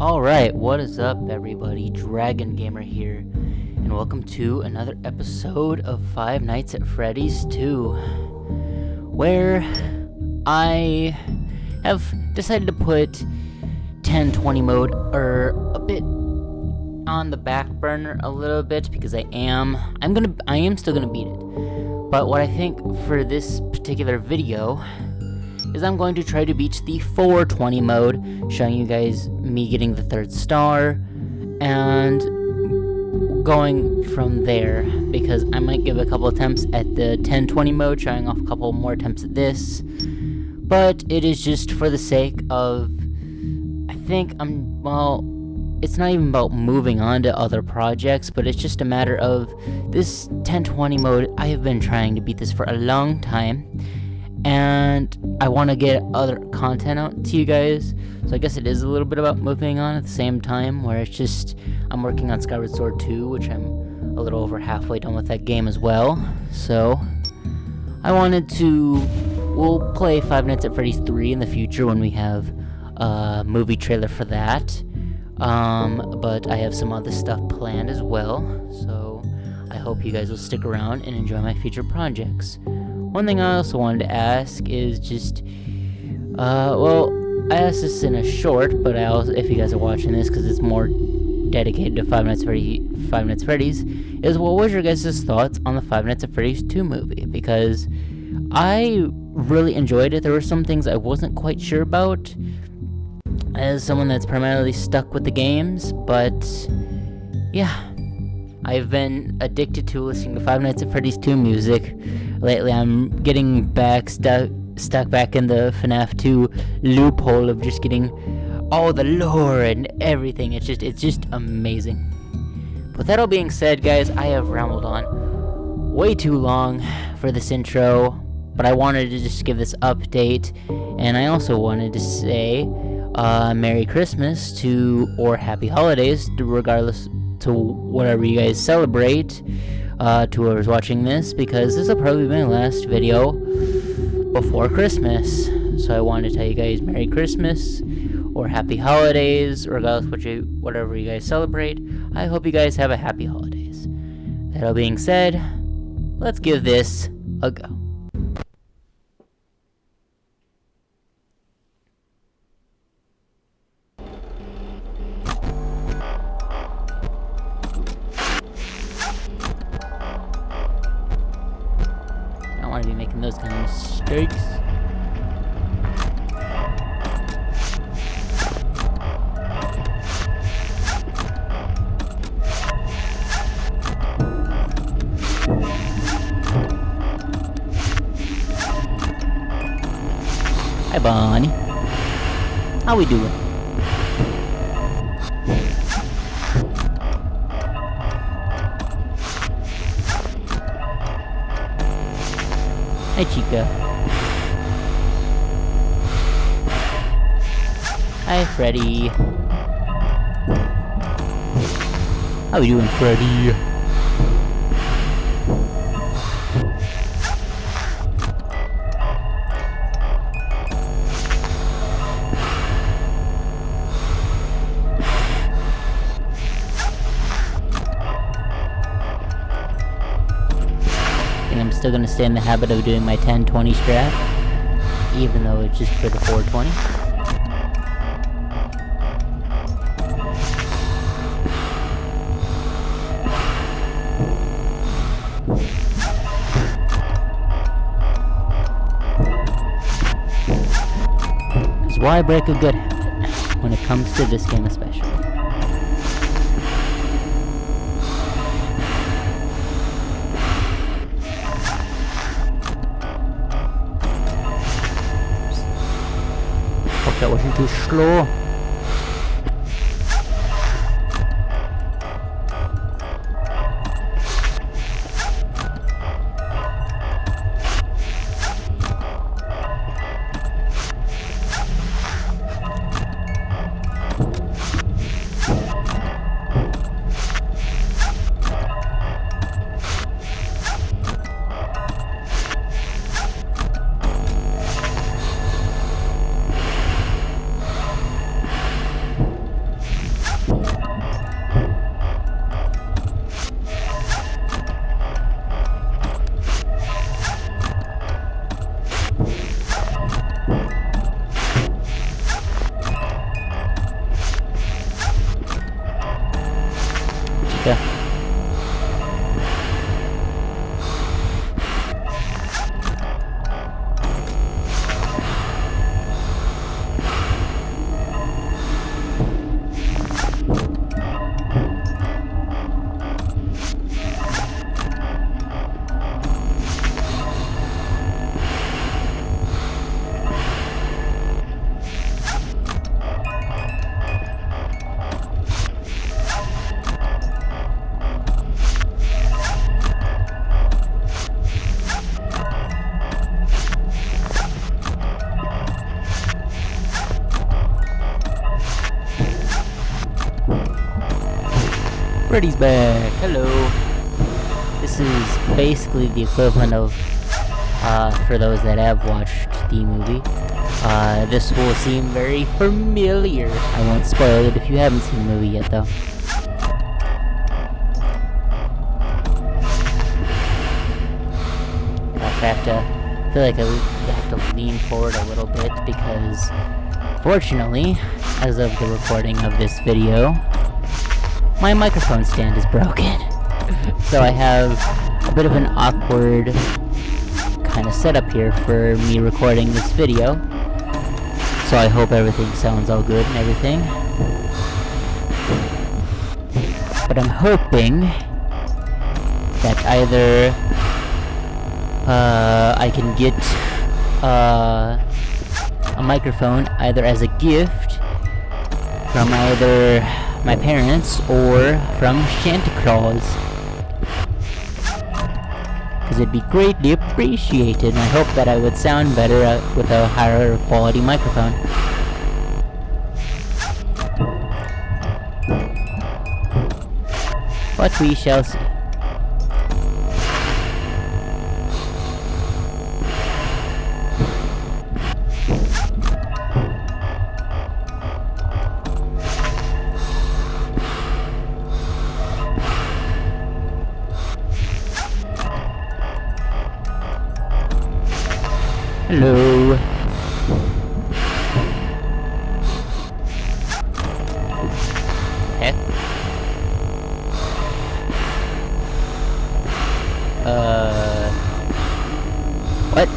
Alright, what is up everybody? Dragon Gamer here, and welcome to another episode of Five Nights at Freddy's 2, where I have decided to put 1020 mode a bit on the back burner a little bit because I am still gonna beat it. But what I think for this particular video is I'm going to try to beat the 420 mode, showing you guys me getting the 3rd star, and going from there, because I might give a couple attempts at the 1020 mode, showing off a couple more attempts at this, but it is just for the sake of, it's not even about moving on to other projects, but it's just a matter of this 1020 mode. I have been trying to beat this for a long time, and I want to get other content out to you guys, so I guess it is a little bit about moving on at the same time, where it's just, I'm working on Skyward Sword 2, which I'm a little over halfway done with that game as well, so I wanted to, we'll play Five Nights at Freddy's 3 in the future when we have a movie trailer for that, but I have some other stuff planned as well, so I hope you guys will stick around and enjoy my future projects. One thing I also wanted to ask is just, I asked this in a short, but if you guys are watching this, because it's more dedicated to Five Nights at Freddy's, is what was your guys' thoughts on the Five Nights at Freddy's 2 movie? Because I really enjoyed it. There were some things I wasn't quite sure about, as someone that's primarily stuck with the games, but yeah. I've been addicted to listening to Five Nights at Freddy's 2 music. Lately, I'm getting stuck back in the FNAF 2 loophole of just getting all the lore and everything. It's just amazing. With that all being said, guys, I have rambled on way too long for this intro, but I wanted to just give this update, and I also wanted to say Merry Christmas or Happy Holidays, regardless to whatever you guys celebrate, to whoever's watching this, because this will probably be my last video before Christmas. So I wanted to tell you guys Merry Christmas or Happy Holidays, regardless whatever you guys celebrate. I hope you guys have a happy holidays. That all being said, let's give this a go. I want to be making those kind of mistakes. Hi, Bonnie. How we doing? Hi, Chica. Hi, Freddy. How we doing, Freddy? I'm still going to stay in the habit of doing my 10-20 strat, even though it's just for the 420. Because why break a good habit when it comes to this game especially? That wasn't too slow. Yeah. Freddy's back! Hello! This is basically the equivalent of, for those that have watched the movie, this will seem very familiar. I won't spoil it if you haven't seen the movie yet, though. I feel like I have to lean forward a little bit because, fortunately, as of the recording of this video, my microphone stand is broken. So I have a bit of an awkward kind of setup here for me recording this video. So I hope everything sounds all good and everything. But I'm hoping that either I can get a microphone either as a gift from either my parents or from Santa Claus, because it'd be greatly appreciated, and I hope that I would sound better with a higher quality microphone. But we shall see. Hello. Heck. What?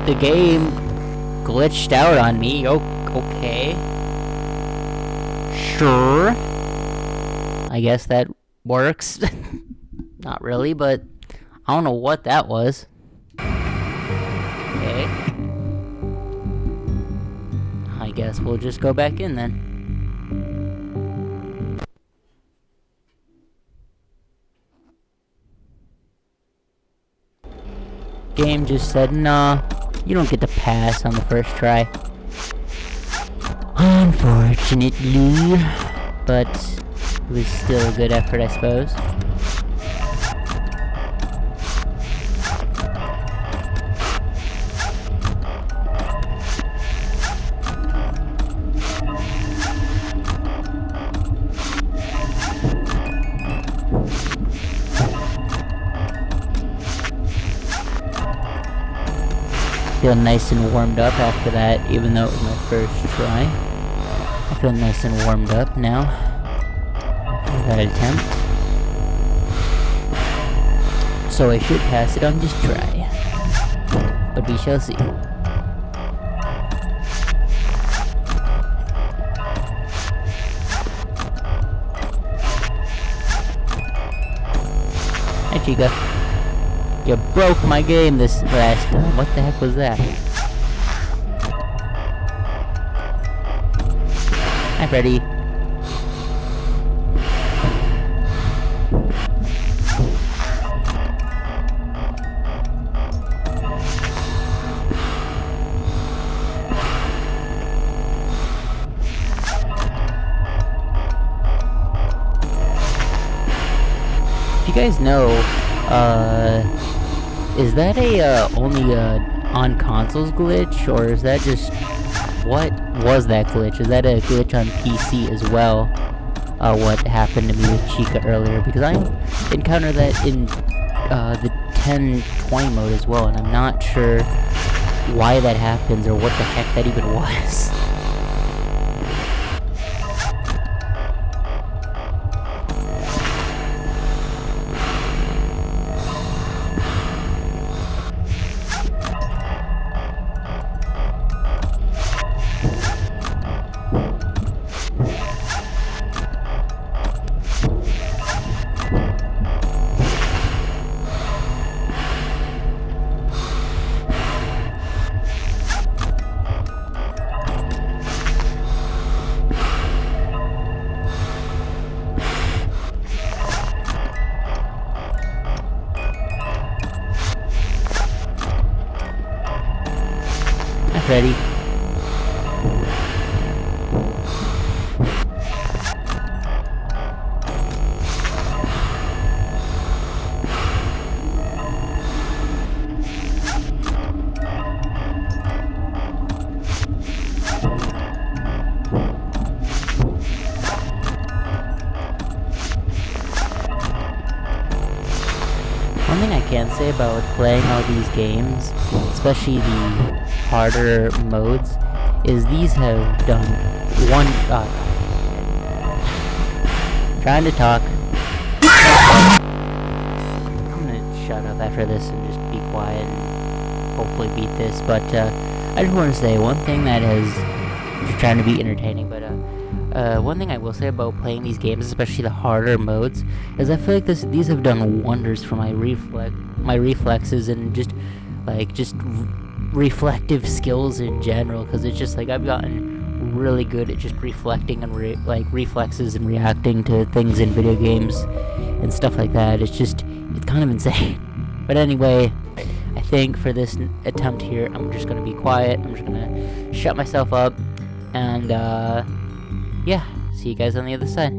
The game glitched out on me. Okay. Sure. I guess that works. Not really, but I don't know what that was. Okay. I guess we'll just go back in then. Game just said, nah, you don't get to pass on the first try. Unfortunately. But it was still a good effort, I suppose. Feel nice and warmed up after that, even though it was my first try. I feel nice and warmed up now after that attempt. So I should pass it on this try. But we shall see. Hi, Chica. You broke my game this last time. What the heck was that? Hi, Freddy. If you guys know, is that a only on consoles glitch, or is that just, what was that glitch? Is that a glitch on PC as well? What happened to me with Chica earlier? Because I encountered that in the 1020 mode as well, and I'm not sure why that happens or what the heck that even was. Hi, Freddy. One thing I can say about playing all these games, especially the harder modes, is these have done one. Trying to talk. I'm gonna shut up after this and just be quiet and hopefully beat this. But I just want to say one thing that has just trying to be entertaining. But one thing I will say about playing these games, especially the harder modes, is I feel like these have done wonders for my reflexes and just reflective skills in general. Because it's just like I've gotten really good at just reflecting and reflexes and reacting to things in video games and stuff like that. It's kind of insane. But anyway, I think for this attempt here, I'm just gonna be quiet. I'm just gonna shut myself up and yeah, see you guys on the other side.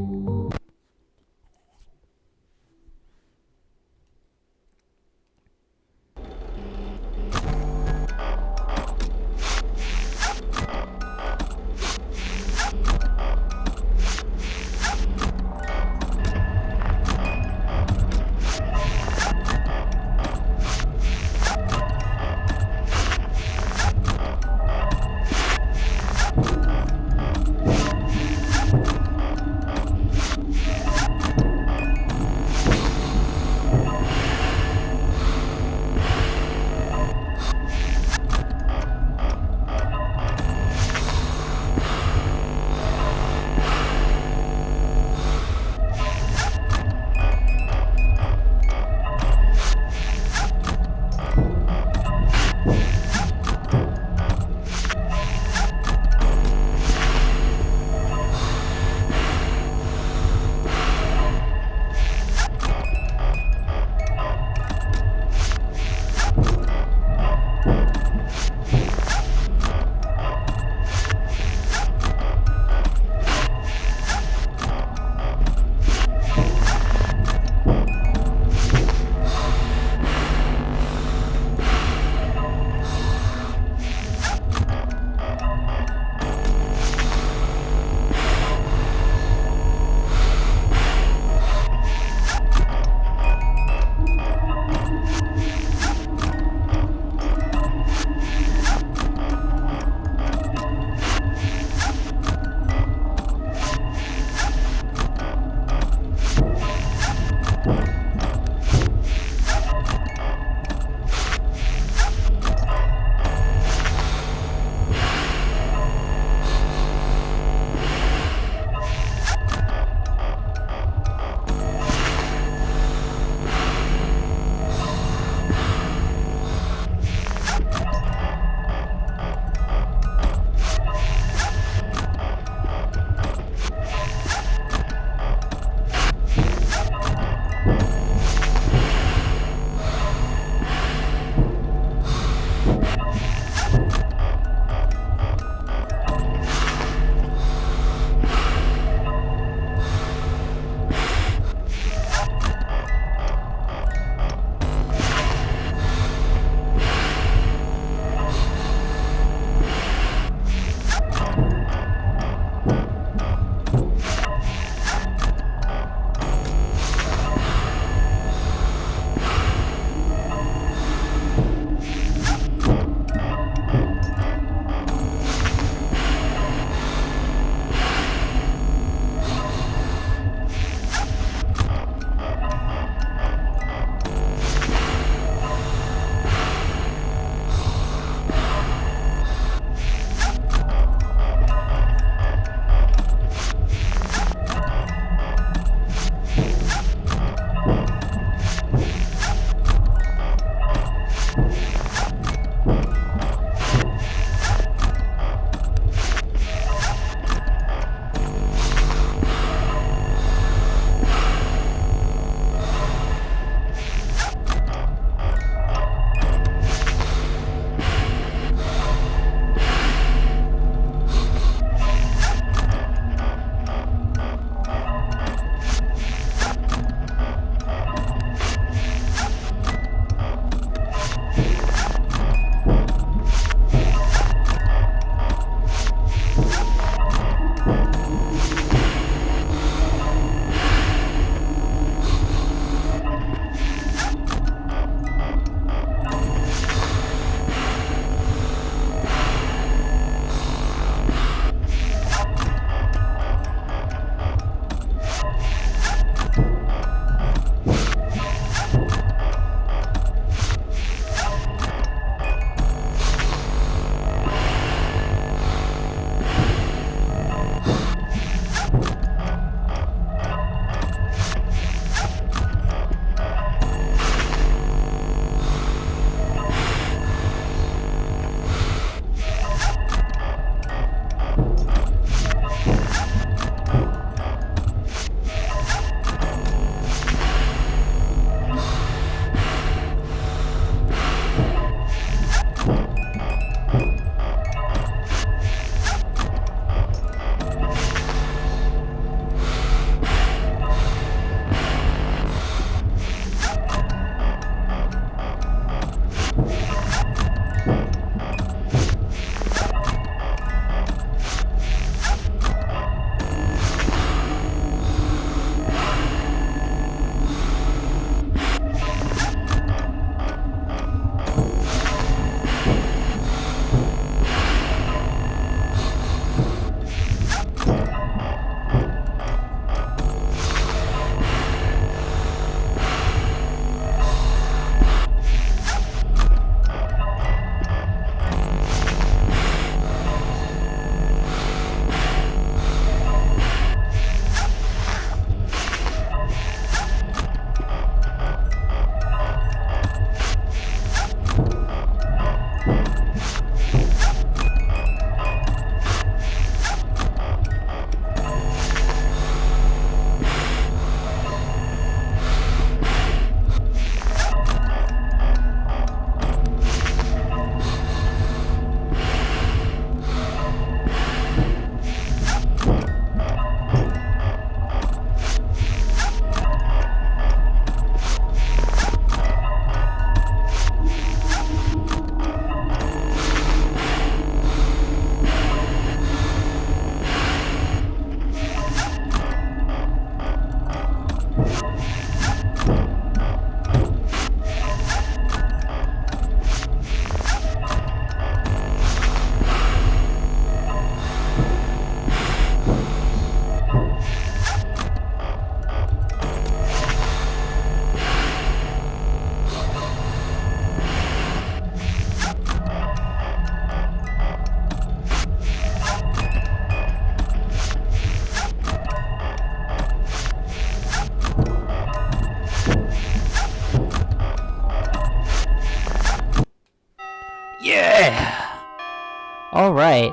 Alright.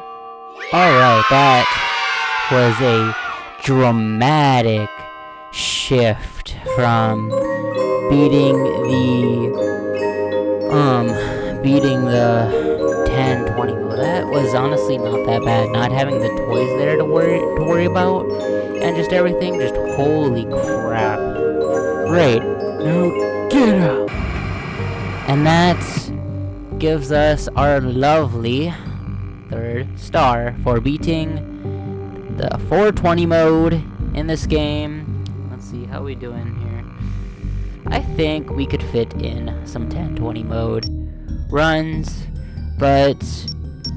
Alright, that was a dramatic shift from beating the 10, 20 mode. That was honestly not that bad. Not having the toys there to worry about, and just everything, just holy crap. Great. Now get out. And that gives us our lovely 3rd star for beating the 420 mode in this game. Let's see, how we doing here? I think we could fit in some 1020 mode runs, but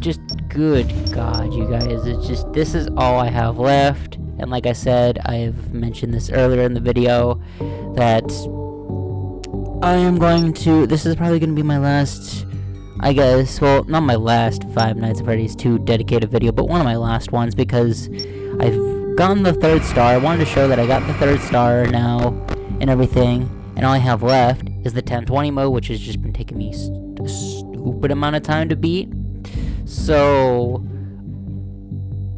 just good God, you guys, it's just, this is all I have left. And like I said, I've mentioned this earlier in the video, that I am going to, this is probably going to be my last, I guess, well, not my last Five Nights at Freddy's 2 dedicated video, but one of my last ones, because I've gotten the 3rd star. I wanted to show that I got the 3rd star now, and everything, and all I have left is the 1020 mode, which has just been taking me a stupid amount of time to beat. So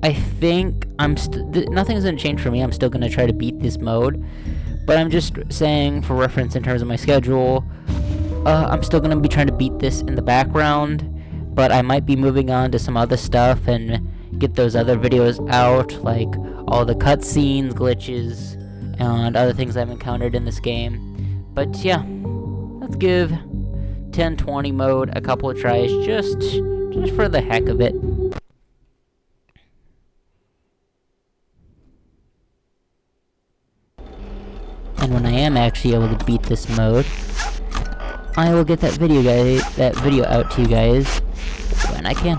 I think nothing's gonna change for me. I'm still gonna try to beat this mode, but I'm just saying for reference in terms of my schedule, I'm still gonna be trying to beat this in the background, but I might be moving on to some other stuff and get those other videos out, like all the cutscenes, glitches, and other things I've encountered in this game. But yeah, let's give 1020 mode a couple of tries, just for the heck of it. And when I am actually able to beat this mode, I will get that video out to you guys when I can.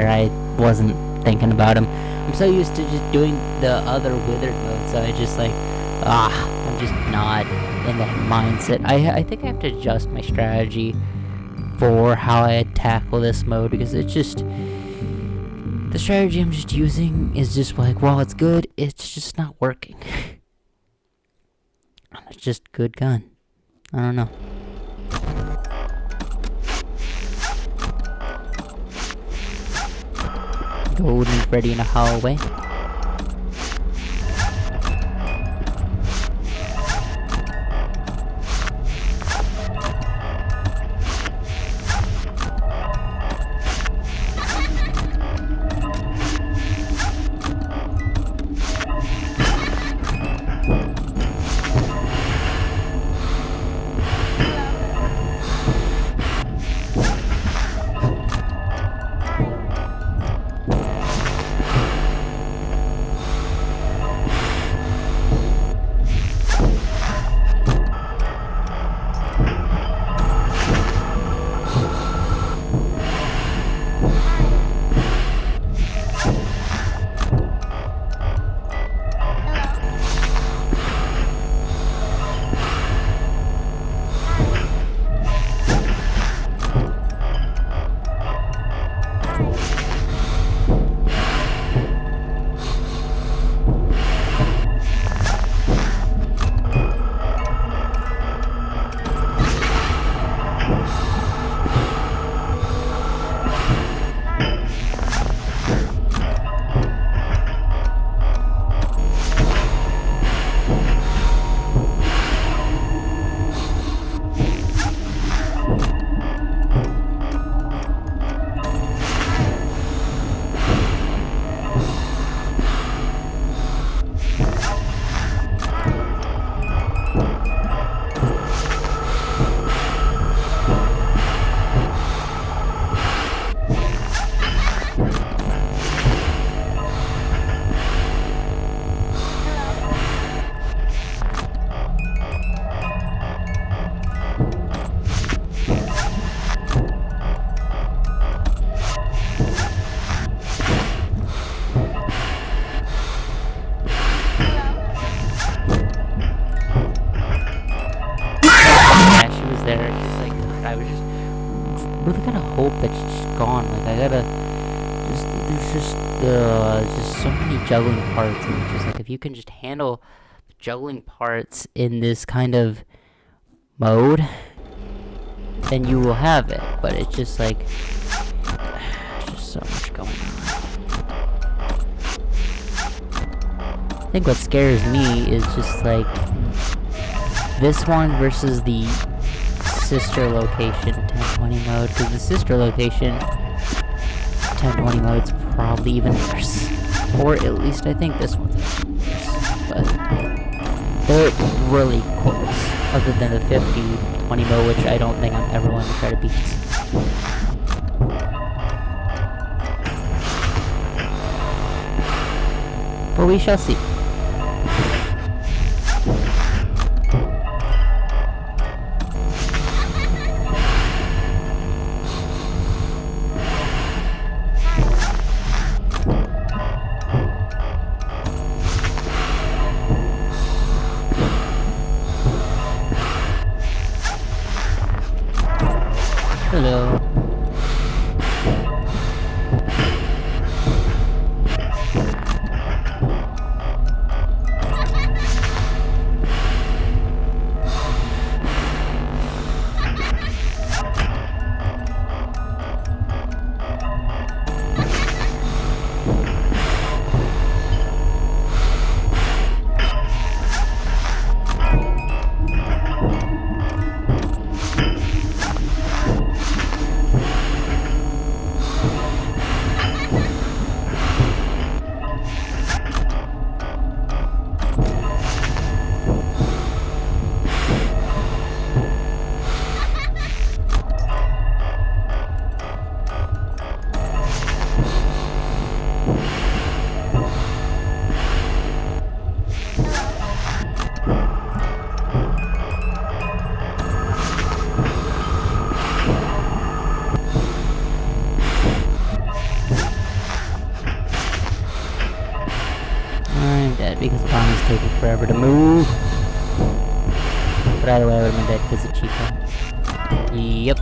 I wasn't thinking about him. I'm so used to just doing the other withered mode, so I just like, I'm just not in that mindset. I think I have to adjust my strategy for how I tackle this mode, because it's just, the strategy I'm just using is just like, while it's good, it's just not working. It's just good gun. I don't know. Golden Freddy in a hallway. I gotta there's just so many juggling parts, and it's just like if you can just handle juggling parts in this kind of mode, then you will have it. But it's just like there's just so much going on. I think what scares me is just like this one versus the sister location 1020 mode, because the sister location 1020 mode's probably even worse, or at least I think this one's worse, but they're really close, other than the 50-20 mode, which I don't think I'm ever going to try to beat. But we shall see. Hello. Because Bonnie's taking forever to move. But either way, I would have been dead because of Chica. Yep.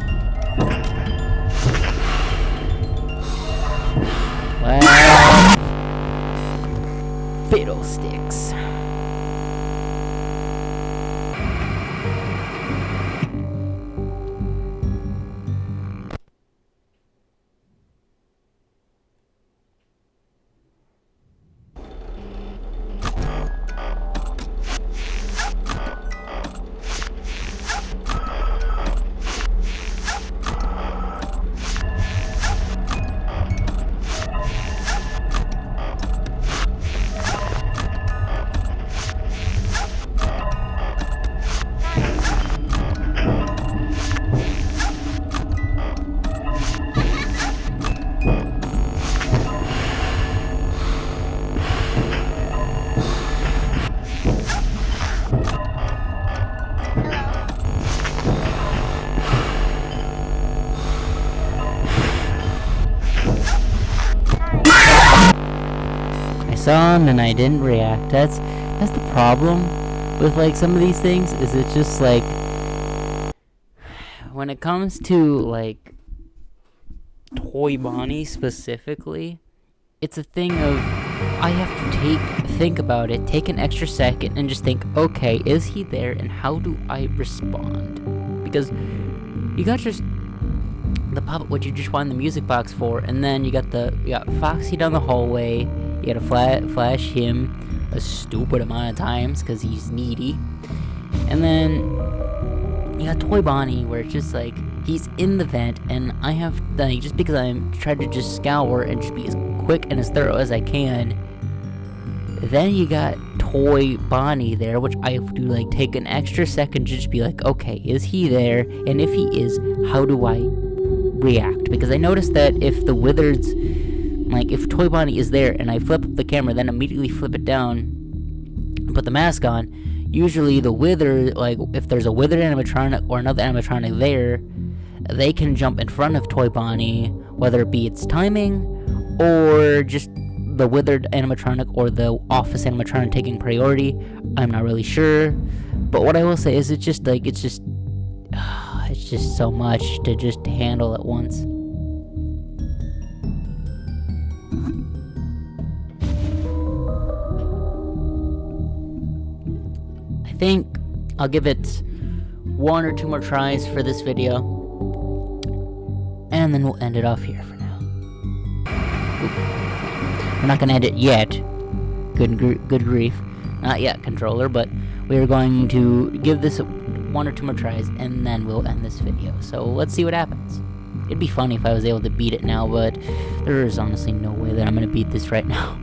Well, fiddlesticks. Saw him and I didn't react. That's the problem with like some of these things, is it's just like when it comes to like Toy Bonnie specifically, it's a thing of I have to think about it, take an extra second and just think, okay, is he there and how do I respond? Because you got just the puppet, what you just wind the music box for, and then you got Foxy down the hallway. You gotta flash him a stupid amount of times because he's needy. And then you got Toy Bonnie, where it's just like he's in the vent, and I have like, just because I'm trying to just scour and just be as quick and as thorough as I can. Then you got Toy Bonnie there, which I have to like take an extra second to just be like, okay, is he there? And if he is, how do I react? Because I noticed that if the Wizards, like if Toy Bonnie is there and I flip up the camera, then immediately flip it down, put the mask on, usually the Wither, like if there's a Withered animatronic or another animatronic there, they can jump in front of Toy Bonnie, whether it be its timing or just the Withered animatronic or the office animatronic taking priority. I'm not really sure, but what I will say is it's just so much to just handle at once. think I'll give it 1 or 2 more tries for this video, and then we'll end it off here for now. We're not gonna end it yet. Good grief. Not yet, controller, but we are going to give this 1 or 2 more tries, and then we'll end this video. So let's see what happens. It'd be funny if I was able to beat it now, but there is honestly no way that I'm gonna beat this right now.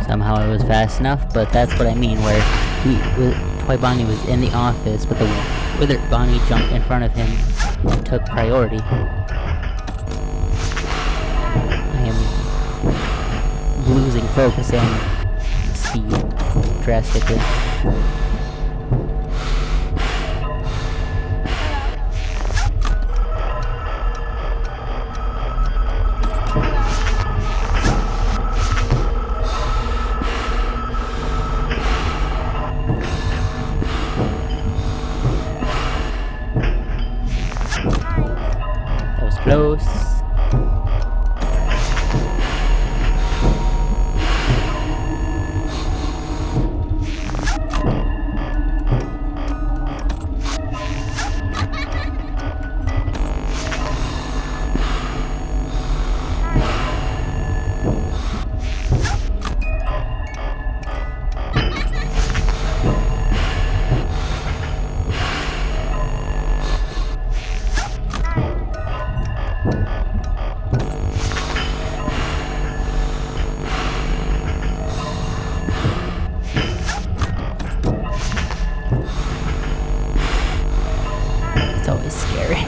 Somehow I was fast enough, but that's what I mean, where Toy Bonnie was in the office, but the Withered Bonnie jumped in front of him and took priority. I am losing focus and speed drastically. Close. It's always scary.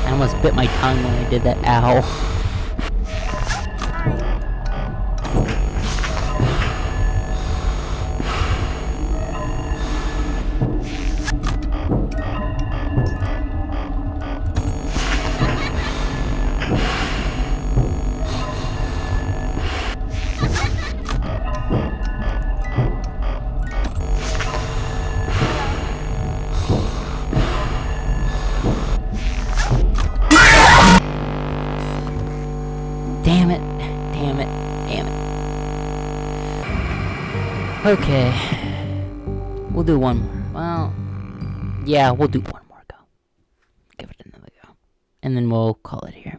I almost bit my tongue when I did that. Ow. Damn it. Damn it. Damn it. Okay. We'll do one more. Well, yeah, we'll do one more go. Give it another go. And then we'll call it here.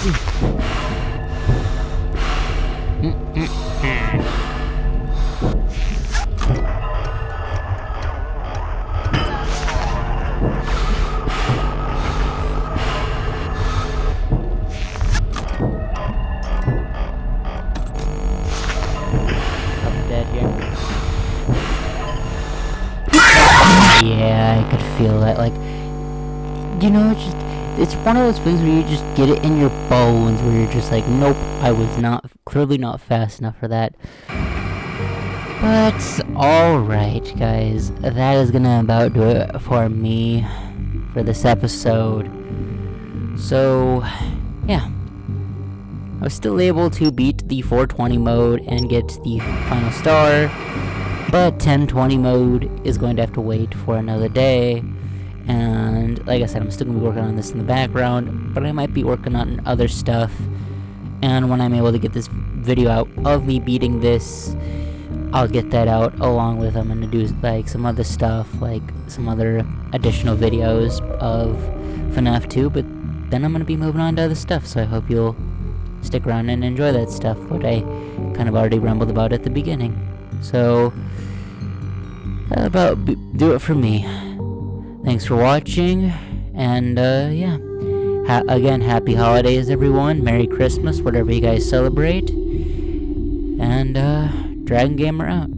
Yeah, I could feel that. Like, you know, it's one of those things where you just get it in your bones, where you're just like, nope, I was clearly not fast enough for that. But, alright, guys, that is gonna about do it for me for this episode. So, yeah. I was still able to beat the 420 mode and get the final star, but 1020 mode is going to have to wait for another day. And like I said, I'm still going to be working on this in the background, but I might be working on other stuff. And when I'm able to get this video out of me beating this, I'll get that out along with I'm going to do like some other stuff, like some other additional videos of FNAF 2, but then I'm going to be moving on to other stuff, so I hope you'll stick around and enjoy that stuff, what I kind of already rambled about at the beginning. So, that'll about do it for me. Thanks for watching, and yeah. Again, happy holidays, everyone. Merry Christmas, whatever you guys celebrate. And, Dragon Gamer out.